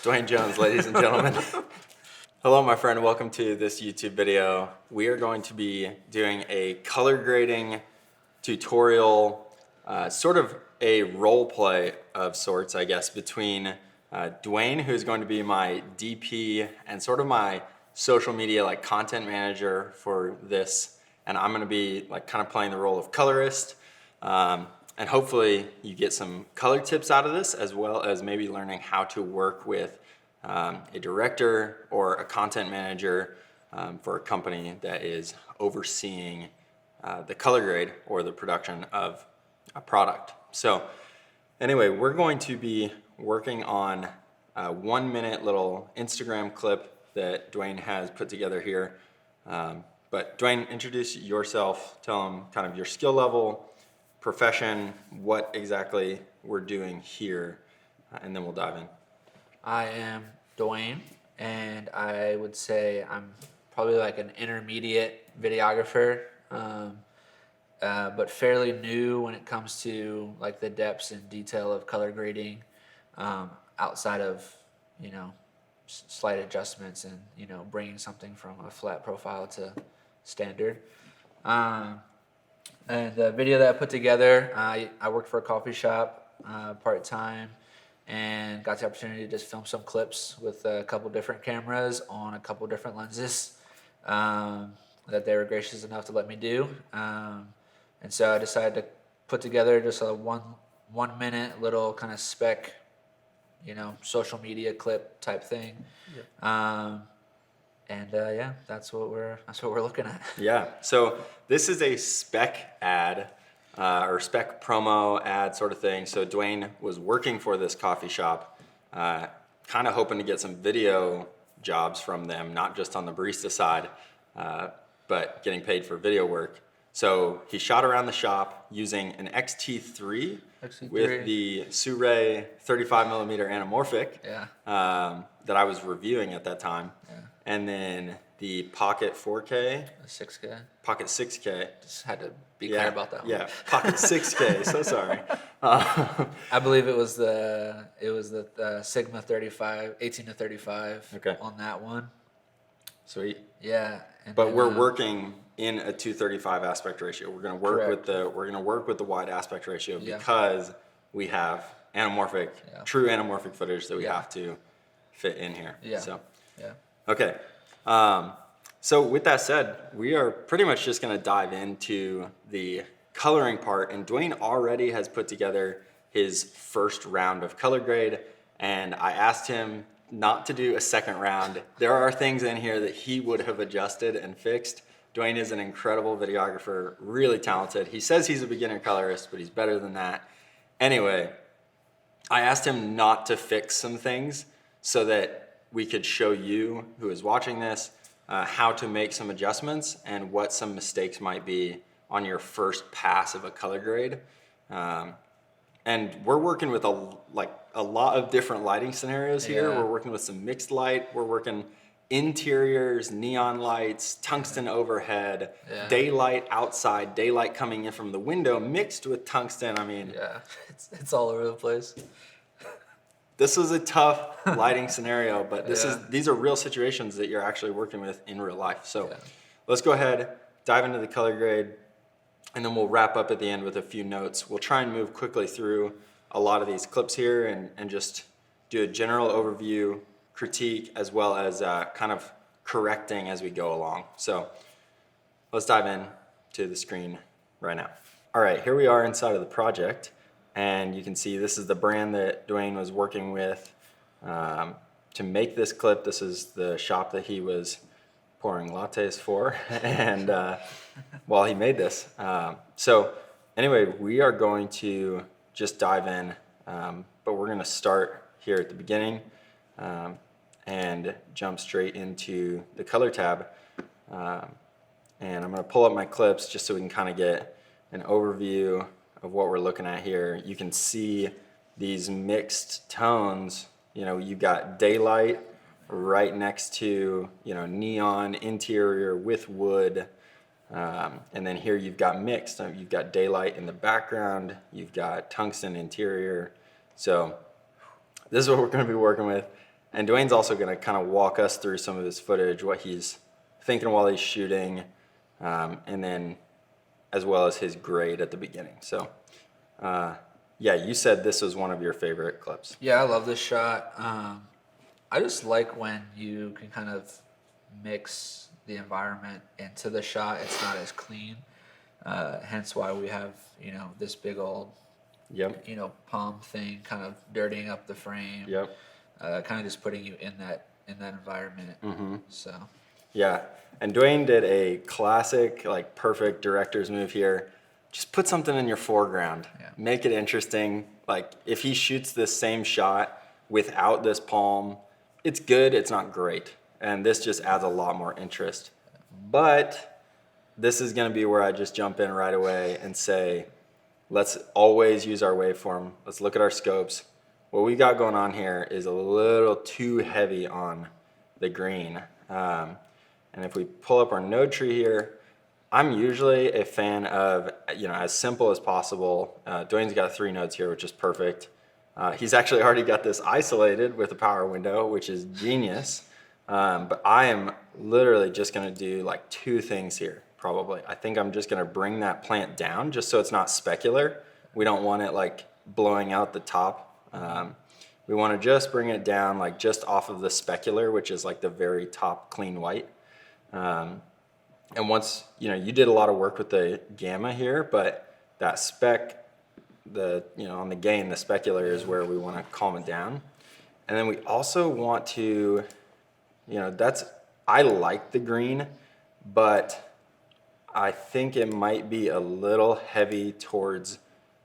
Dwayne Jones, ladies and gentlemen. Hello, my friend. Welcome to this YouTube video. We are going to be doing a color grading tutorial, sort of a role play of sorts, I guess, between Dwane, who's going to be my DP and sort of my social media like content manager for this, and I'm going to be like kind of playing the role of colorist. And hopefully you get some color tips out of this, as well as maybe learning how to work with a director or a content manager for a company that is overseeing the color grade or the production of a product. So anyway, we're going to be working on a 1 minute little Instagram clip that Dwane has put together here. But Dwane, introduce yourself, tell them kind of your skill level, profession, what exactly we're doing here, and then we'll dive in. I am Dwane, and I would say I'm probably like an intermediate videographer, but fairly new when it comes to like the depths and detail of color grading, outside of, you know, slight adjustments and, you know, bringing something from a flat profile to standard. And the video that I put together, I worked for a coffee shop part-time and got the opportunity to just film some clips with a couple different cameras on a couple different lenses that they were gracious enough to let me do. And so I decided to put together just a one minute little kind of spec, you know, social media clip type thing. Yep. Yeah, that's what we're looking at. Yeah. So this is a spec ad or spec promo ad sort of thing. So Dwane was working for this coffee shop, kind of hoping to get some video jobs from them, not just on the barista side, but getting paid for video work. So he shot around the shop using an XT3 with the Sirui 35mm anamorphic that I was reviewing at that time. Yeah. And then the Pocket 4K. 6K. Pocket 6K. Just had to be clear about that one. Yeah, Pocket 6K, so sorry. I believe it was the Sigma 35, 18 to 35 on that one. Sweet. Yeah. But we're working in a 2:35 aspect ratio. We're going to work with the wide aspect ratio because we have anamorphic, true anamorphic footage that we have to fit in here. Yeah. So. Yeah. Okay. So with that said, we are pretty much just going to dive into the coloring part, and Dwane already has put together his first round of color grade, and I asked him not to do a second round. There are things in here that he would have adjusted and fixed. Dwane is an incredible videographer, really talented. He says he's a beginner colorist, but he's better than that. Anyway, I asked him not to fix some things so that we could show you, who is watching this, how to make some adjustments and what some mistakes might be on your first pass of a color grade. And we're working with a lot of different lighting scenarios here. We're working with some mixed light. We're working interiors, neon lights, tungsten overhead, daylight outside, daylight coming in from the window mixed with tungsten. I mean, it's all over the place. This is a tough lighting scenario, but these are real situations that you're actually working with in real life. So let's go ahead, dive into the color grade, and then we'll wrap up at the end with a few notes. We'll try and move quickly through a lot of these clips here and just do a general overview, critique, as well as kind of correcting as we go along. So let's dive in to the screen right now. All right, here we are inside of the project, and you can see this is the brand that Dwane was working with to make this clip. This is the shop that he was pouring lattes for, and while he made this. So anyway, we are going to just dive in, but we're going to start here at the beginning and jump straight into the color tab. And I'm going to pull up my clips just so we can kind of get an overview of what we're looking at here. You can see these mixed tones. You know, you've got daylight right next to, you know, neon interior with wood. And then here you've got mixed. You've got daylight in the background. You've got tungsten interior. So this is what we're going to be working with. And Dwane's also going to kind of walk us through some of his footage, what he's thinking while he's shooting, and then as well as his grade at the beginning. So yeah, you said this was one of your favorite clips. Yeah, I love this shot. I just like when you can kind of mix the environment into the shot. It's not as clean. Hence why we have, you know, this big old, Yep. you know, palm thing kind of dirtying up the frame. Yep. Kind of just putting you in that environment. Mm-hmm. So Yeah, and Dwane did a classic, like perfect director's move here. Just put something in your foreground. Yeah. Make it interesting. Like if he shoots this same shot without this palm, it's good, it's not great. And this just adds a lot more interest. But this is gonna be where I just jump in right away and say, let's always use our waveform. Let's look at our scopes. What we got going on here is a little too heavy on the green. And if we pull up our node tree here, I'm usually a fan of, you know, as simple as possible. Dwane's got 3 nodes here, which is perfect. He's actually already got this isolated with a power window, which is genius. But I am literally just gonna do like 2 things here, probably. I think I'm just gonna bring that plant down just so it's not specular. We don't want it like blowing out the top. We wanna just bring it down like just off of the specular, which is like the very top clean white. And once, you know, you did a lot of work with the gamma here, but that spec, you know, on the gain, the specular is where we want to calm it down. And then we also want to, you know, I like the green, but I think it might be a little heavy towards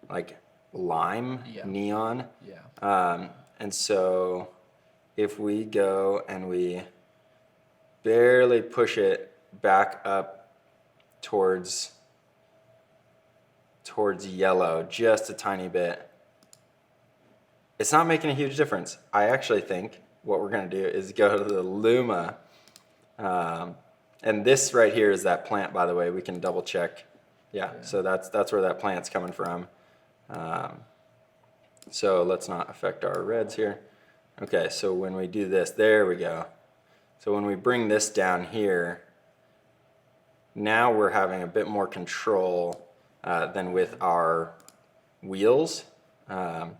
like lime, neon. yeah. And so if we go and we barely push it back up towards yellow just a tiny bit, it's not making a huge difference. I actually think what we're going to do is go to the Luma, and this right here is that plant, by the way. We can double check. Yeah. So that's where that plant's coming from. So let's not affect our reds here. Okay, so when we do this, there we go. So when we bring this down here, now we're having a bit more control than with our wheels. And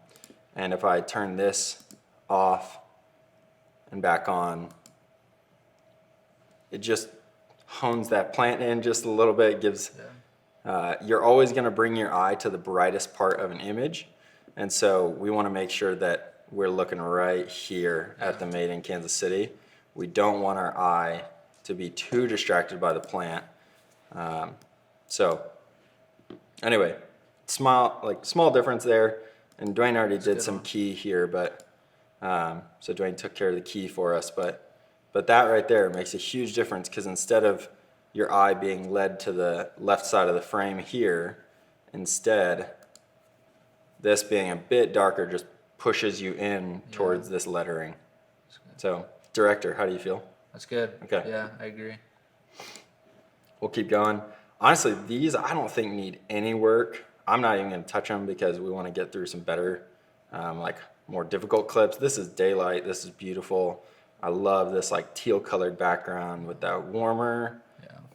if I turn this off and back on, it just hones that plant in just a little bit. Gives you're always going to bring your eye to the brightest part of an image, and so we want to make sure that we're looking right here at the Made in Kansas City. We don't want our eye to be too distracted by the plant. So anyway, small difference there, and Dwane already did some key here, but so Dwane took care of the key for us, but that right there makes a huge difference, because instead of your eye being led to the left side of the frame here, instead this being a bit darker just pushes you in towards this lettering. So director, how do you feel? That's good. Okay. Yeah, I agree. We'll keep going. Honestly, these I don't think need any work. I'm not even going to touch them because we want to get through some better, like more difficult clips. This is daylight. This is beautiful. I love this like teal colored background with that warmer,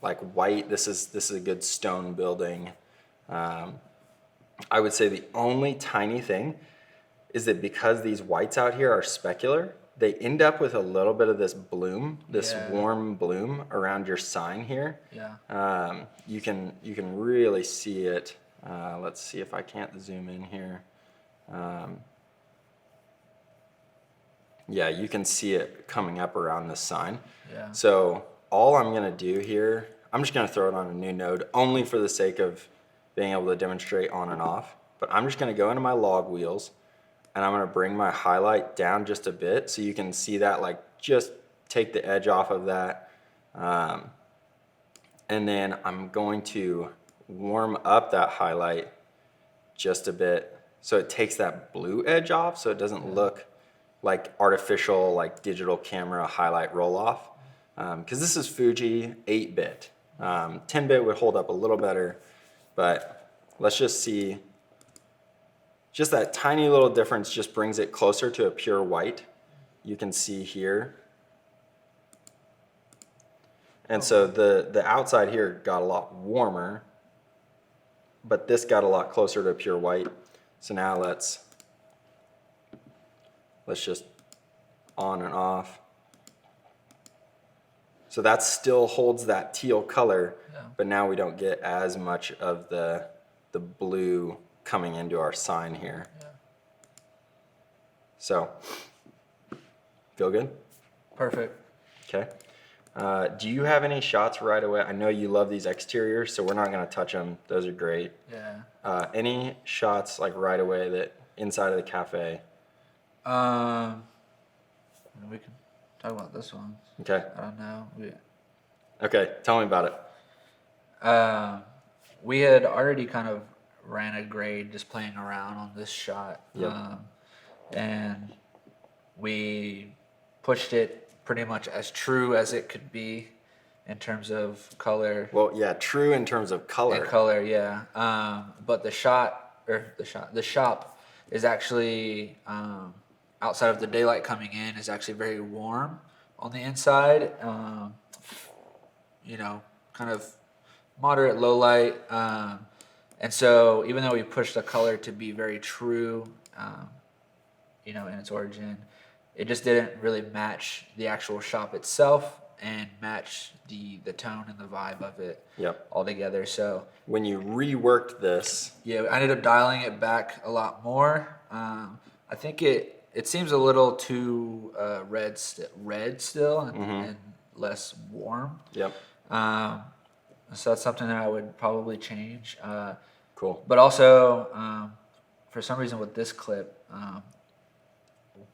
like white. This is a good stone building. I would say the only tiny thing is that because these whites out here are specular, they end up with a little bit of this bloom, this warm bloom around your sign here. Yeah. You can really see it. Let's see if I can't zoom in here. Yeah, you can see it coming up around this sign. Yeah. So all I'm gonna do here, I'm just gonna throw it on a new node only for the sake of being able to demonstrate on and off. But I'm just gonna go into my log wheels and I'm gonna bring my highlight down just a bit so you can see that, like just take the edge off of that. And then I'm going to warm up that highlight just a bit so it takes that blue edge off so it doesn't look like artificial, like digital camera highlight roll off. Because this is Fuji 8-bit. 10-bit would hold up a little better, but let's just see. Just that tiny little difference just brings it closer to a pure white. You can see here. And so the outside here got a lot warmer, but this got a lot closer to pure white. So now let's just on and off. So that still holds that teal color, but now we don't get as much of the blue coming into our sign here. Yeah. So, feel good? Perfect. Okay. Do you have any shots right away? I know you love these exteriors, so we're not going to touch them. Those are great. Yeah. Any shots like right away that inside of the cafe? We can talk about this one. Okay. I don't know. Okay, tell me about it. We had already kind of ran a grade just playing around on this shot. Yep. And we pushed it pretty much as true as it could be in terms of color. Well, yeah, true in terms of color. And color, yeah. But the shop is actually outside of the daylight coming in is actually very warm on the inside. Kind of moderate low light. And so even though we pushed the color to be very true, in its origin, it just didn't really match the actual shop itself and match the tone and the vibe of it altogether. So when you reworked this, I ended up dialing it back a lot more. I think it seems a little too red still and less warm. Yep. So that's something that I would probably change. Cool. But also, for some reason with this clip,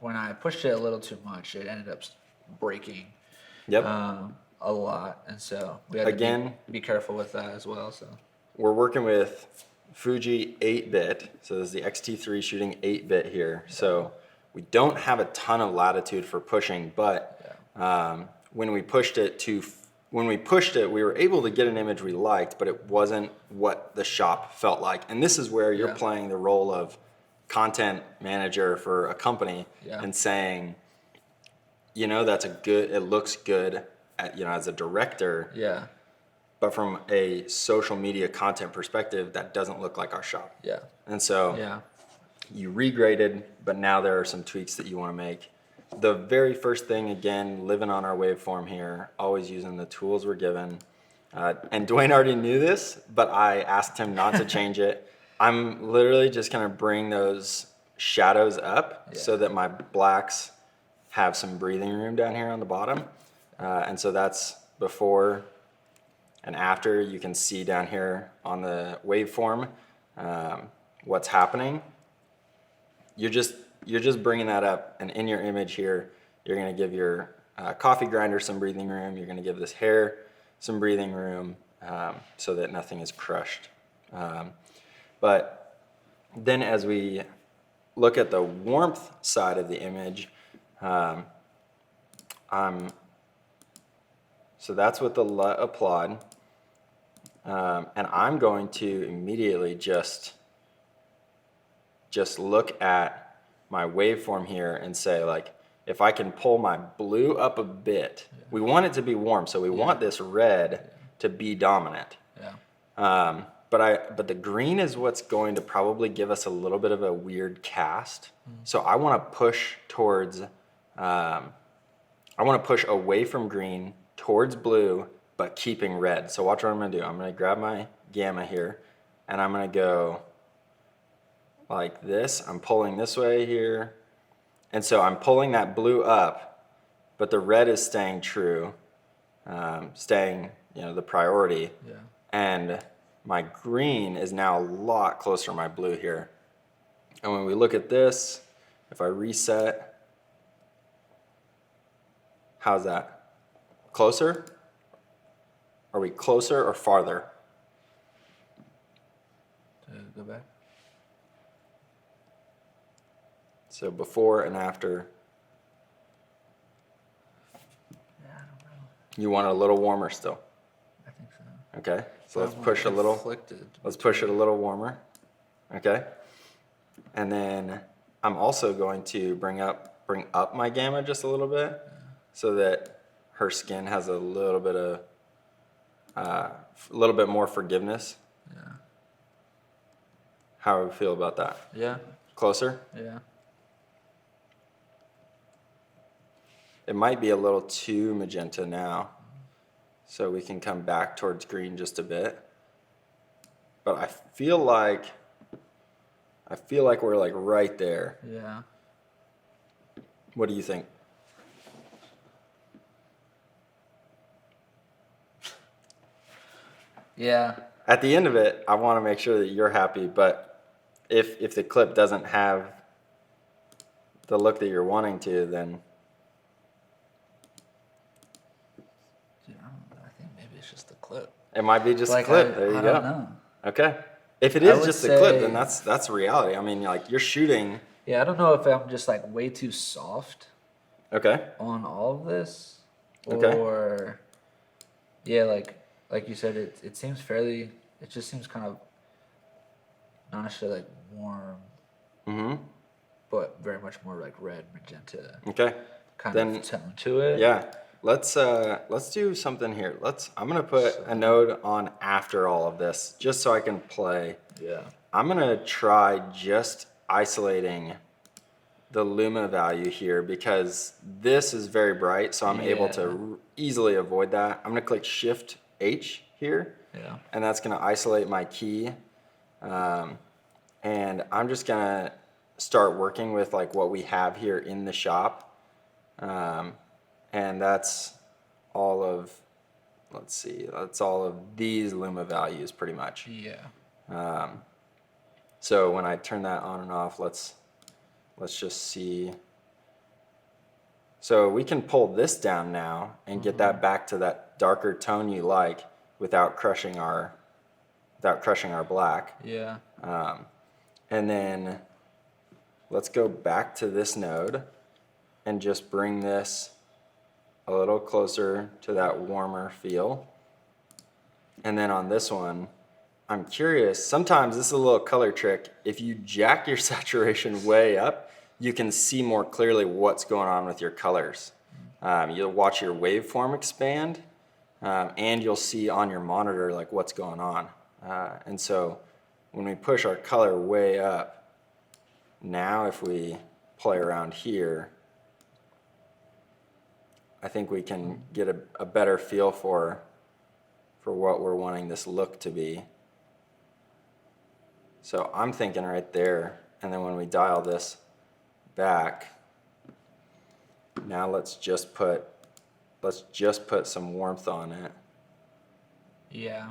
when I pushed it a little too much, it ended up breaking a lot. And so we had to be careful with that as well. So we're working with Fuji 8-bit. So this is the X-T3 shooting 8-bit here. So we don't have a ton of latitude for pushing, but when we pushed it, we were able to get an image we liked, but it wasn't what the shop felt like. And this is where you're playing the role of content manager for a company and saying, it looks good as a director. Yeah. But from a social media content perspective, that doesn't look like our shop. Yeah. And so you regraded, but now there are some tweaks that you want to make. The very first thing, again, living on our waveform here, always using the tools we're given. And Dwane already knew this, but I asked him not to change it. I'm literally just going to bring those shadows up so that my blacks have some breathing room down here on the bottom. And so that's before and after. You can see down here on the waveform what's happening. You're just bringing that up, and in your image here, you're going to give your coffee grinder some breathing room. You're going to give this hair some breathing room so that nothing is crushed. But then as we look at the warmth side of the image, so that's with the LUT applaud. And I'm going to immediately just look at my waveform here and say, like, if I can pull my blue up a bit, we want it to be warm, so we want this red to be dominant. but the green is what's going to probably give us a little bit of a weird cast. So I want to push towards, I want to push away from green towards blue, but keeping red. So watch what I'm going to do. I'm going to grab my gamma here, and I'm going to go like this. I'm pulling this way here. And so I'm pulling that blue up, but the red is staying true, staying, the priority. Yeah. And my green is now a lot closer to my blue here. And when we look at this, if I reset, how's that? Closer? Are we closer or farther? Go back. So before and after. Yeah, I don't know. You want it a little warmer still. I think so. Okay, so let's push a little. Let's push it a little warmer. Okay, and then I'm also going to bring up my gamma just a little bit, so that her skin has a little bit more forgiveness. Yeah. How do we feel about that? Yeah. Closer? Yeah. It might be a little too magenta now, so we can come back towards green just a bit. But I feel like we're like right there. Yeah. What do you think? Yeah. At the end of it, I want to make sure that you're happy, but if the clip doesn't have the look that you're wanting to, then Dude, I think maybe it's just the clip. it might be just Like, a clip. There you I go. don't know. Okay. If it I is would just a clip, say- then that's reality. I mean, like you're shooting. Yeah, I don't know if I'm just like way too soft Okay. on all of this, Okay. or yeah, like you said, it seems fairly. It just seems kind of not necessarily like warm, Mm-hmm. but very much more like red magenta Okay. kind Then- of tone to it. Yeah. Let's do something here. I'm gonna put a node on after all of this, just so I can play. Yeah. I'm gonna try just isolating the luma value here because this is very bright, so I'm able to easily avoid that. I'm gonna click Shift H here, Yeah. and that's gonna isolate my key. And I'm just gonna start working with like what we have here in the shop. And that's all of, that's all of these luma values pretty much. Yeah. So when I turn that on and off, let's just see. So we can pull this down now and get that back to that darker tone you like without crushing our black. Yeah. And then let's go back to this node and just bring this a little closer to that warmer feel. And then on this one, I'm curious, sometimes this is a little color trick. If you jack your saturation way up, you can see more clearly what's going on with your colors. You'll watch your waveform expand, and you'll see on your monitor like what's going on. And so when we push our color way up, now if we play around here, I think we can get a better feel for what we're wanting this look to be. So I'm thinking right there, and then when we dial this back, now let's just put some warmth on it. Yeah.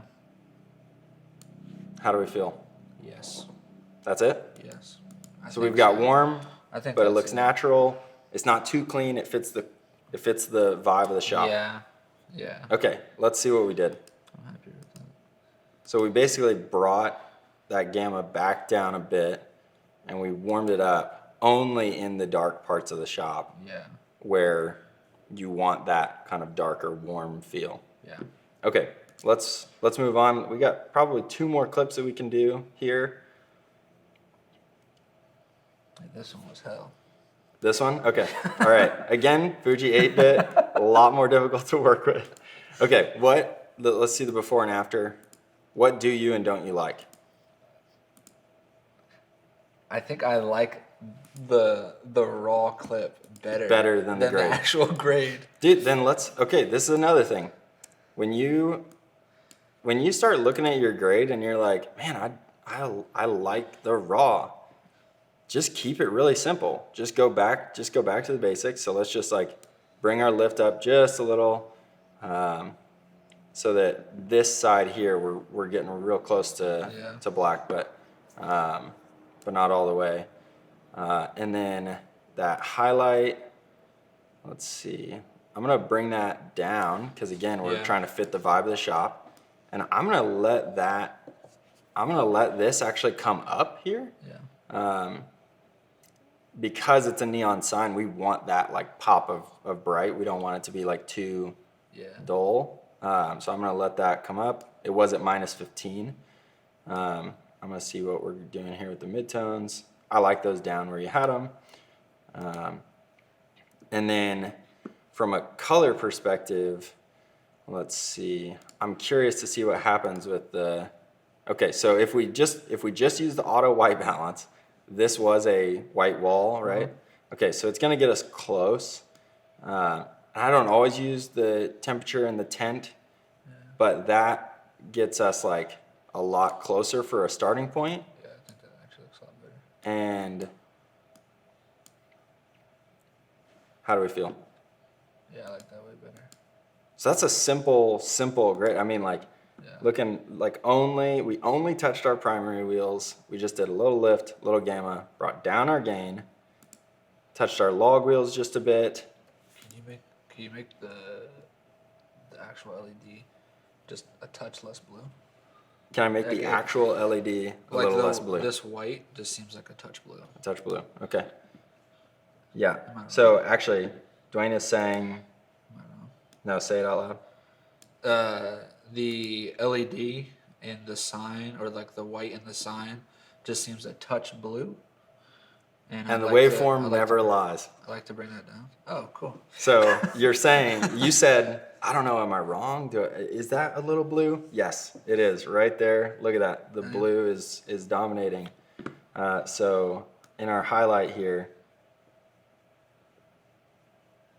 How do we feel? Yes. That's it? Yes. So we've got warm, I think but it that's looks natural. It's not too clean. It fits the vibe of the shop. Yeah. Yeah. Okay, let's see what we did. I'm happy with that. So we basically brought that gamma back down a bit, and we warmed it up only in the dark parts of the shop Yeah. where you want that kind of darker, warm feel. Yeah. Okay, let's move on. We got probably 2 more clips that we can do here. This one was hell. This one? Okay. All right. Again, Fuji 8-bit, a lot more difficult to work with. Okay, let's see the before and after. What do you and don't you like? I think I like the raw clip Better than the grade. actual grade. Dude, then okay, this is another thing. When you start looking at your grade and you're like, man, I like the raw, just keep it really simple. Just go back to the basics. So let's just like bring our lift up just a little, so that this side here we're getting real close to black, but not all the way. And then that highlight, let's see. I'm gonna bring that down because again we're trying to fit the vibe of the shop, and I'm gonna let this actually come up here. Because it's a neon sign, we want that like pop of bright. We don't want it to be like too dull. So I'm gonna let that come up. It was at -15. I'm gonna see what we're doing here with the midtones. I like those down where you had them. And then from a color perspective, let's see. I'm curious to see what happens with the. Okay, so if we just use the auto white balance, this was a white wall, right? Okay, so it's gonna get us close. I don't always use the temperature and the tint, but that gets us like a lot closer for a starting point. Yeah, I think that actually looks a lot better. And how do we feel? Yeah, I like that way better. So that's a simple grade. I mean, like, looking like we only touched our primary wheels. We just did a little lift, little gamma, brought down our gain, touched our log wheels just a bit. Can you make the actual LED just a touch less blue? Can I make the actual LED a little less blue? This white just seems like a touch blue. A touch blue. Okay. Yeah. So actually, Dwane is saying. No, say it out loud. The LED in the sign, or like the white in the sign, just seems a touch blue. And the waveform never lies. I like to bring that down. Oh, cool. So you said, I don't know, am I wrong? Is that a little blue? Yes, it is right there. Look at that. The blue is dominating. So in our highlight here,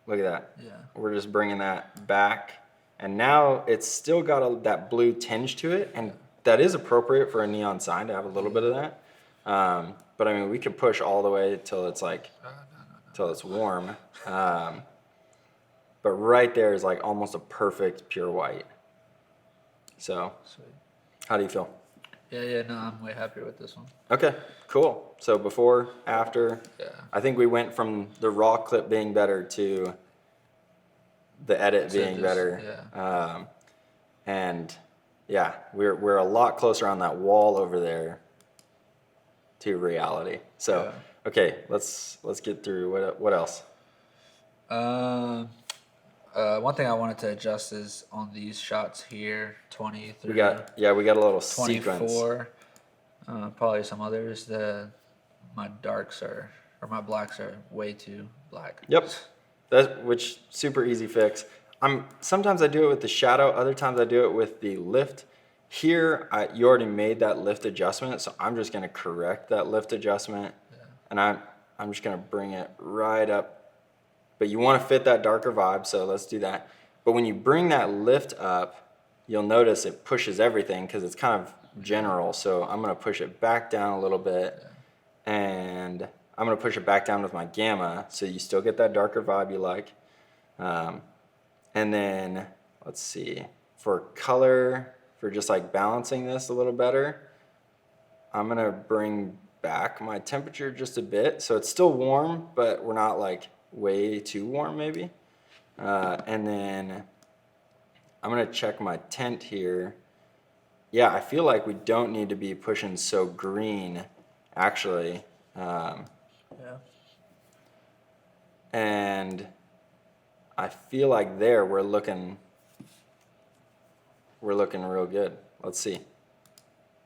look at that. Yeah. We're just bringing that back. And now it's still got that blue tinge to it. And that is appropriate for a neon sign to have a little bit of that. But I mean, we could push all the way till it's like, till it's warm. But right there is like almost a perfect pure white. So, sweet. How do you feel? Yeah, no, I'm way happier with this one. Okay, cool. So before, after, I think we went from the raw clip being better to the edit being better. Yeah. And yeah, we're a lot closer on that wall over there to reality. So okay, let's get through what else? One thing I wanted to adjust is on these shots here, 23. We got a little 24, sequence. Probably some others. My darks or my blacks are way too black. Yep. Which super easy fix. Sometimes I do it with the shadow, other times I do it with the lift. Here, you already made that lift adjustment, so I'm just gonna correct that lift adjustment, and I'm just gonna bring it right up. But you wanna fit that darker vibe, so let's do that. But when you bring that lift up, you'll notice it pushes everything because it's kind of general. So I'm gonna push it back down a little bit, and I'm gonna push it back down with my gamma, so you still get that darker vibe you like. And then, let's see, for color, for just like balancing this a little better, I'm gonna bring back my temperature just a bit. So it's still warm, but we're not like way too warm maybe. And then I'm gonna check my tint here. Yeah, I feel like we don't need to be pushing so green, actually. And I feel like there we're looking real good. Let's see.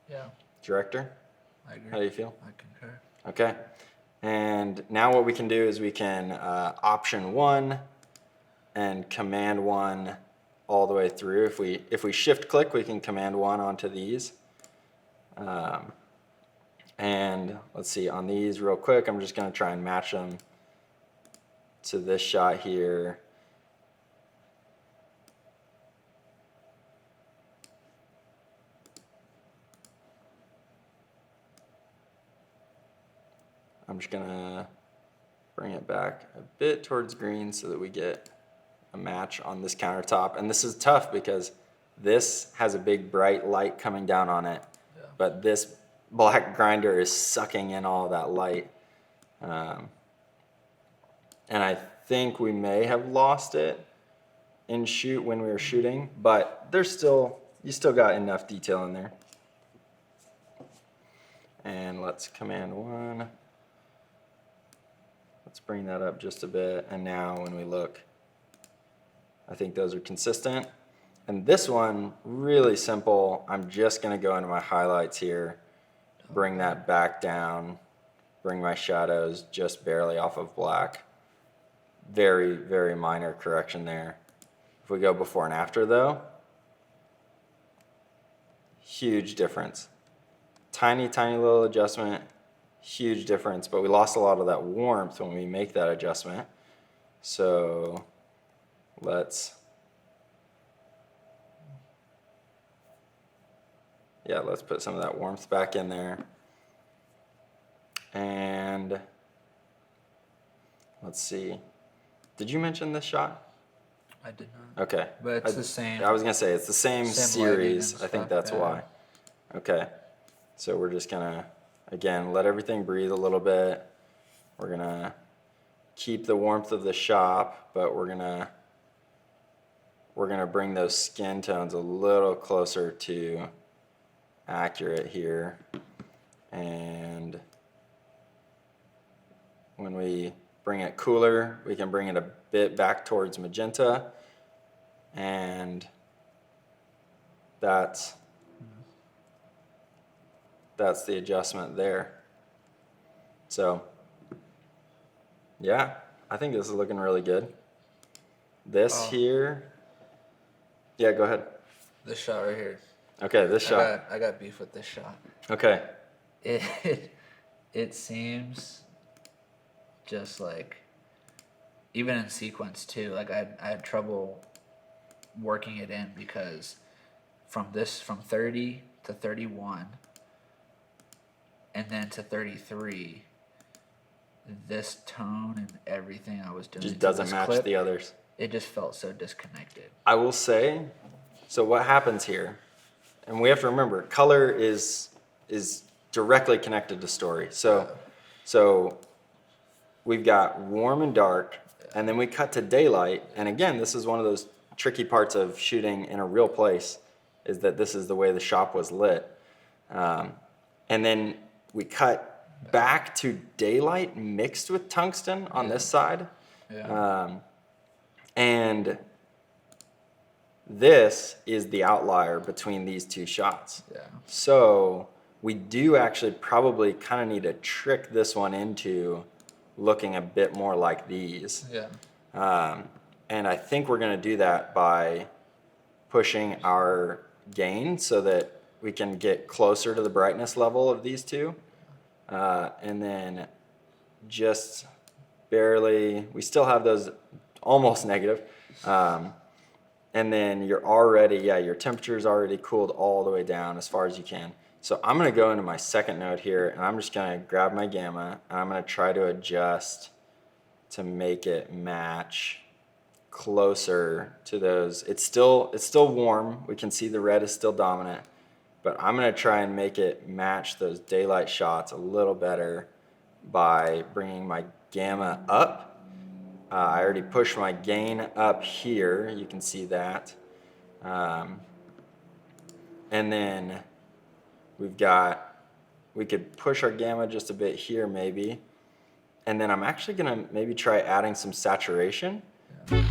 Yeah. Director? I agree. How do you feel? I concur. Okay. And now what we can do is we can option 1 and command 1 all the way through. If we shift click, we can command 1 onto these. And let's see, on these real quick, I'm just going to try and match them to this shot here. I'm just going to bring it back a bit towards green so that we get a match on this countertop. And this is tough because this has a big bright light coming down on it, but this black grinder is sucking in all that light. And I think we may have lost it in shoot when we were shooting, but there's still, you still got enough detail in there. And let's command 1. Let's bring that up just a bit. And now when we look, I think those are consistent. And this one, really simple. I'm just gonna go into my highlights here, bring that back down, bring my shadows just barely off of black. Very, very minor correction there. If we go before and after though, huge difference. Tiny, tiny little adjustment, huge difference, but we lost a lot of that warmth when we make that adjustment. So let's put some of that warmth back in there. And let's see. Did you mention this shot? I did not. Okay. But it's the same. I was going to say, it's the same series. I think that's yeah. why. Okay. So we're just going to, again, let everything breathe a little bit. We're going to keep the warmth of the shop, but we're going to bring those skin tones a little closer to accurate here. And when we bring it cooler, we can bring it a bit back towards magenta, and that's the adjustment there. So yeah, I think this is looking really good. This here, yeah, go ahead. This shot right here. Okay, this shot. I got beef with this shot. Okay. It seems just like, even in sequence too, like I had trouble working it in because from 30 to 31 and then to 33, this tone and everything I was doing Just doesn't match clip, the others. It just felt so disconnected. I will say, so what happens here, and we have to remember, color is directly connected to story. So we've got warm and dark, and then we cut to daylight. And again, this is one of those tricky parts of shooting in a real place, is that this is the way the shop was lit. And then we cut back to daylight mixed with tungsten on this side. Yeah. And this is the outlier between these two shots. Yeah. So we do actually probably kind of need to trick this one into looking a bit more like these. Yeah. And I think we're going to do that by pushing our gain so that we can get closer to the brightness level of these two. And then just barely, we still have those almost negative. And then you're already, your temperature's already cooled all the way down as far as you can. So I'm going to go into my second node here, and I'm just going to grab my gamma, and I'm going to try to adjust to make it match closer to those. It's still warm. We can see the red is still dominant, but I'm going to try and make it match those daylight shots a little better by bringing my gamma up. I already pushed my gain up here. You can see that. And then we could push our gamma just a bit here maybe. And then I'm actually going to maybe try adding some saturation. Yeah.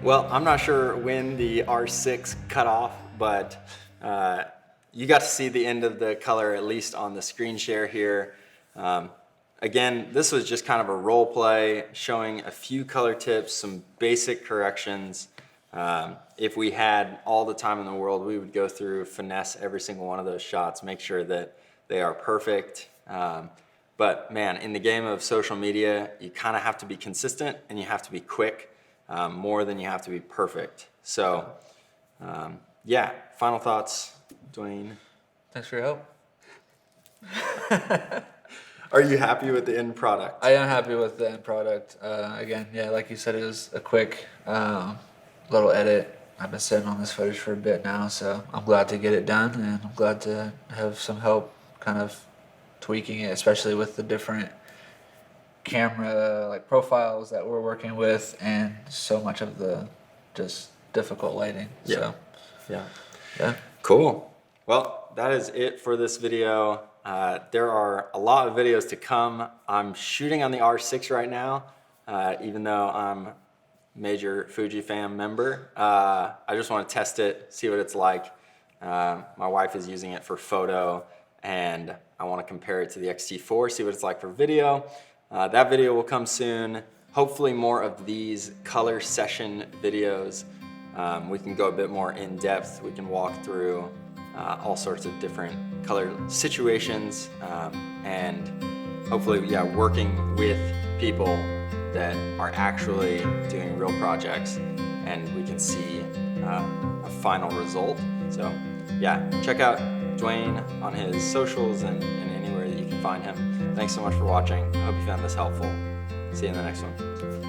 Well, I'm not sure when the R6 cut off, but you got to see the end of the color, at least on the screen share here. Again, this was just kind of a role play showing a few color tips, some basic corrections. If we had all the time in the world, we would go through, finesse every single one of those shots, make sure that they are perfect. But man, in the game of social media, you kind of have to be consistent and you have to be quick more than you have to be perfect. So yeah, final thoughts, Dwayne? Thanks for your help. Are you happy with the end product? I am happy with the end product. Again, yeah, like you said, it was a quick little edit. I've been sitting on this footage for a bit now, so I'm glad to get it done, and I'm glad to have some help kind of tweaking it, especially with the different camera like profiles that we're working with and so much of the just difficult lighting. Yeah. So Yeah. Cool. Well, that is it for this video. There are a lot of videos to come. I'm shooting on the R6 right now, even though I'm major Fujifilm member. I just want to test it, see what it's like. My wife is using it for photo, and I want to compare it to the X-T4, see what it's like for video. That video will come soon. Hopefully more of these color session videos. We can go a bit more in depth. We can walk through all sorts of different color situations, and hopefully, yeah, working with people that are actually doing real projects, and we can see a final result. So yeah, check out Dwane on his socials and anywhere that you can find him. Thanks so much for watching. I hope you found this helpful. See you in the next one.